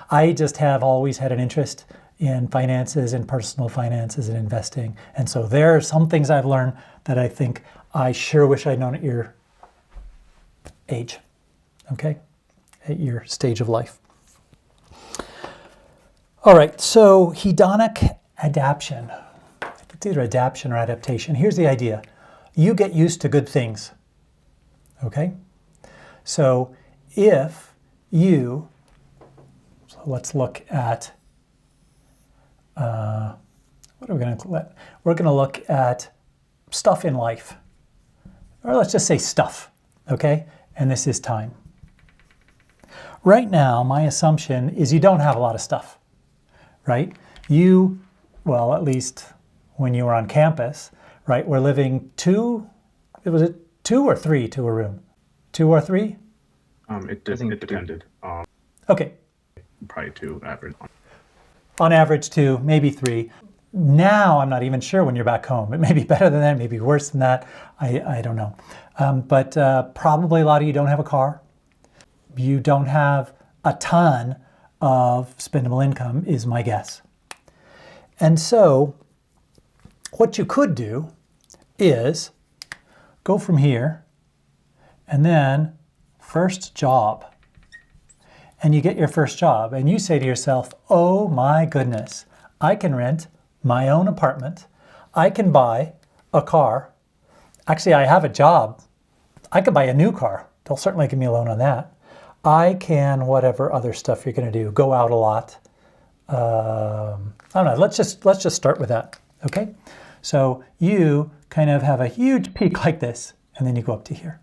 I just have always had an interest in finances and personal finances and investing. And so there are some things I've learned that I think I sure wish I'd known at your age, okay? At your stage of life. All right, so hedonic adaption. It's either adaption or adaptation. Here's the idea. You get used to good things, okay? So if you, so let's look at, what are we going to let? We're going to look at stuff in life, or let's just say stuff, okay? And this is time. Right now, my assumption is you don't have a lot of stuff, right? You, well, at least when you were on campus, right, we're living was it two or three to a room? 2 or 3? It depended. Okay. Probably 2 average. On average 2, maybe 3. Now I'm not even sure when you're back home. It may be better than that, maybe worse than that. I don't know. But probably a lot of you don't have a car. You don't have a ton of spendable income is my guess. And so what you could do is go from here and then first job. And you get your first job and you say to yourself, oh my goodness, I can rent my own apartment. I can buy a car. Actually, I have a job. I could buy a new car. They'll certainly give me a loan on that. I can, whatever other stuff you're going to do, go out a lot. I don't know. Let's just start with that. Okay. So you kind of have a huge peak like this, and then you go up to here.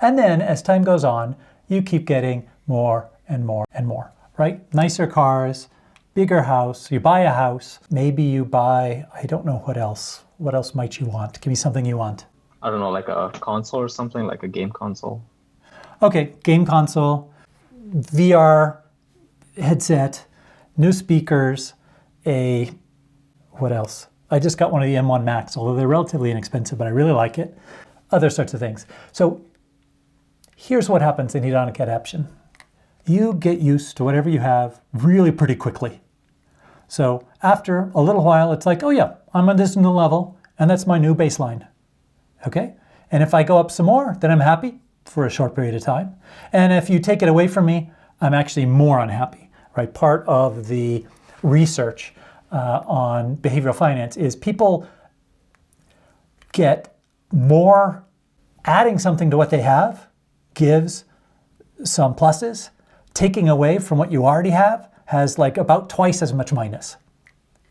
And then as time goes on, you keep getting more and more and more, right? Nicer cars, bigger house, you buy a house, maybe you buy, I don't know what else. What else might you want? Give me something you want. I don't know, like a console or something, like a game console. Okay, game console, VR headset, new speakers, what else? I just got one of the M1 Max, although they're relatively inexpensive, but I really like it. Other sorts of things. So here's what happens in hedonic adaptation. You get used to whatever you have really pretty quickly. So after a little while, it's like, oh yeah, I'm on this new level, and that's my new baseline. Okay? And if I go up some more, then I'm happy for a short period of time. And if you take it away from me, I'm actually more unhappy, right? Part of the research on behavioral finance is people get more, adding something to what they have gives some pluses. Taking away from what you already have has like about twice as much minus.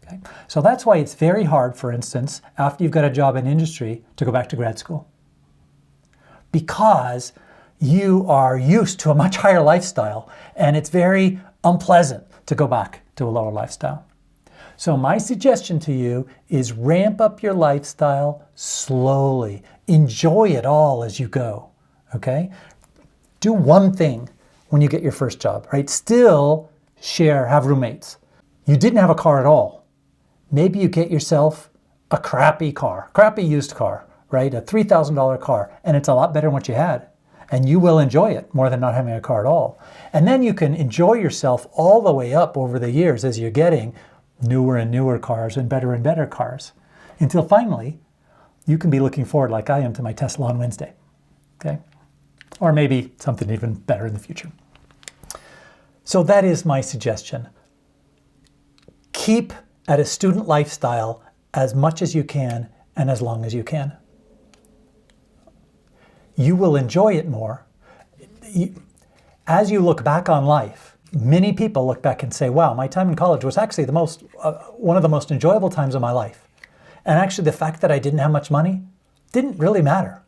Okay? So that's why it's very hard, for instance, after you've got a job in industry to go back to grad school. Because you are used to a much higher lifestyle and it's very unpleasant to go back to a lower lifestyle. So my suggestion to you is ramp up your lifestyle slowly. Enjoy it all as you go, okay? Do one thing when you get your first job, right? Still have roommates. You didn't have a car at all. Maybe you get yourself a crappy used car, right? A $3,000 car, and it's a lot better than what you had. And you will enjoy it more than not having a car at all. And then you can enjoy yourself all the way up over the years as you're getting newer and newer cars and better cars. Until finally, you can be looking forward, like I am, to my Tesla on Wednesday, okay? Or maybe something even better in the future. So that is my suggestion. Keep at a student lifestyle as much as you can and as long as you can. You will enjoy it more. As you look back on life, many people look back and say, wow, my time in college was actually one of the most enjoyable times of my life. And actually the fact that I didn't have much money didn't really matter.